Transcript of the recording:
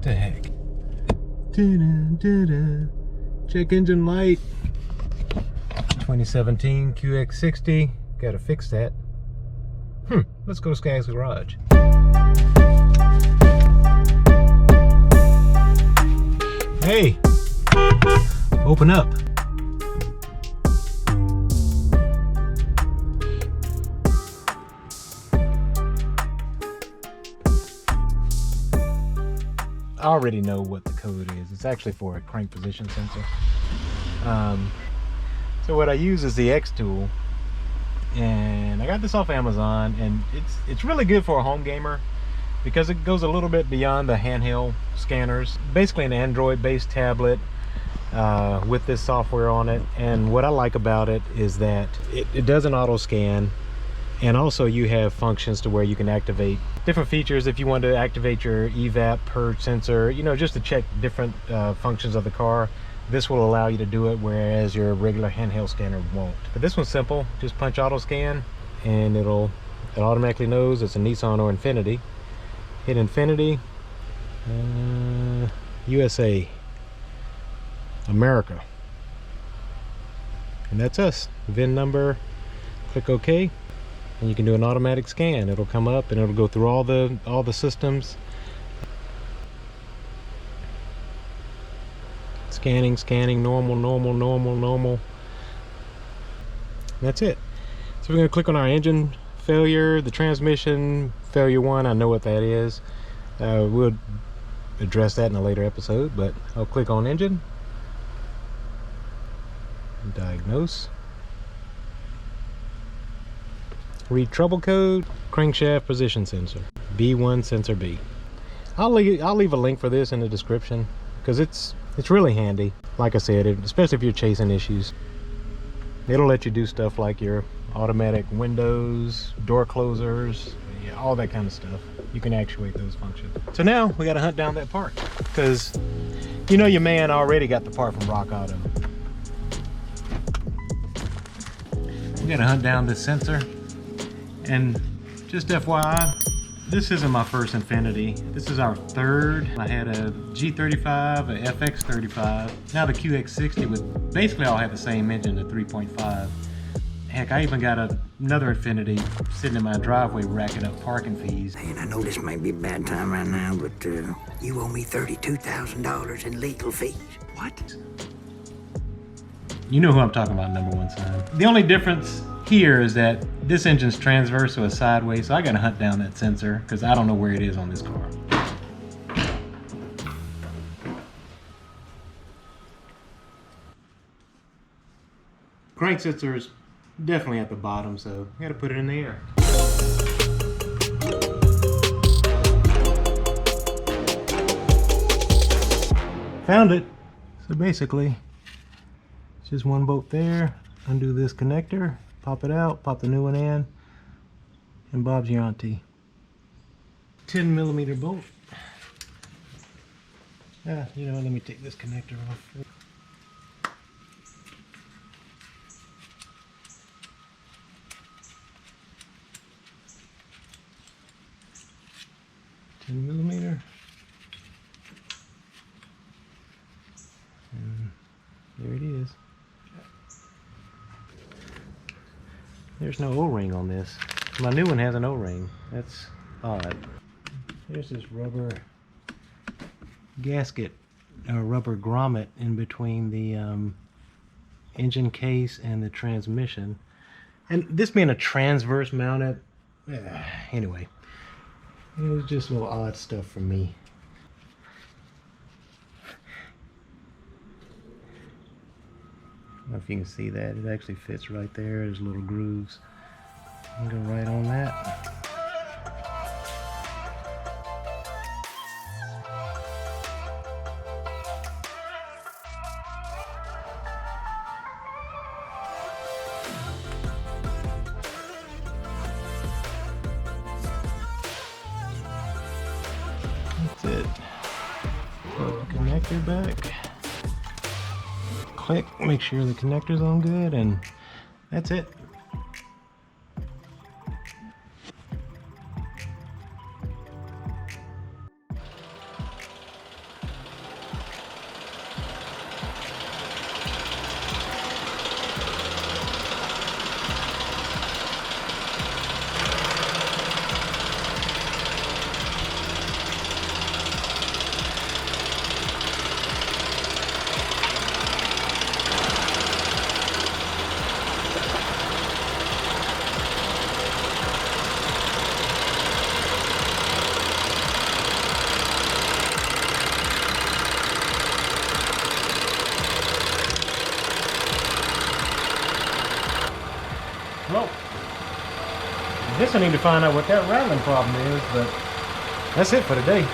the heck? Check engine light. 2017 QX60. Gotta fix that. Let's go to Skagg's Garage. Hey! Open up. I already know what the code is. It's actually for a crank position sensor. So what I use is the X-Tool, and I got this off Amazon, and it's really good for a home gamer because it goes a little bit beyond the handheld scanners. Basically an Android-based tablet with this software on it, and what I like about it is that it does an auto scan, and also you have functions to where you can activate different features if you want to activate your evap per sensor, you know, just to check different functions of the car. This will allow you to do it, whereas your regular handheld scanner won't. But this one's simple. Just punch auto scan and it automatically knows it's a Nissan or Infiniti. Hit Infiniti, USA, America, and that's us. VIN number, click OK, and you can do an automatic scan. It'll come up and it'll go through all the systems. Scanning, normal. That's it. So we're going to click on our engine failure, the transmission failure one. I know what that is. We'll address that in a later episode, but I'll click on engine, diagnose, read trouble code, crankshaft position sensor, B1 sensor B. I'll leave a link for this in the description because it's really handy. Like I said, especially if you're chasing issues. It'll let you do stuff like your automatic windows, door closers, yeah, all that kind of stuff. You can actuate those functions. So now we got to hunt down that part, because you know your man already got the part from Rock Auto. We got to hunt down this sensor, and just FYI, this isn't my first Infiniti. This is our third. I had a G35, a FX35. Now the QX60 would basically all have the same engine, the 3.5. Heck, I even got another Infiniti sitting in my driveway racking up parking fees. And I know this might be a bad time right now, but you owe me $32,000 in legal fees. What? You know who I'm talking about, number one son. The only difference here is that this engine's transverse, so it's sideways, so I gotta hunt down that sensor because I don't know where it is on this car. Crank sensor is definitely at the bottom, so I gotta put it in the air. Found it. So basically, it's just one bolt there. Undo this connector, pop it out, pop the new one in, and Bob's your auntie. 10mm bolt. You know, let me take this connector off. 10mm. And there it is. There's no O-ring on this. My new one has an O-ring. That's odd. There's this rubber gasket, or rubber grommet in between the engine case and the transmission. And this being a transverse mounted, anyway, it was just a little odd stuff for me. I don't know if you can see that. It actually fits right there. There's little grooves. I'm gonna go right on that. That's it. Put the connector back. Click, make sure the connector's on good, and that's it. slow. I guess I need to find out what that rattling problem is, but that's it for today.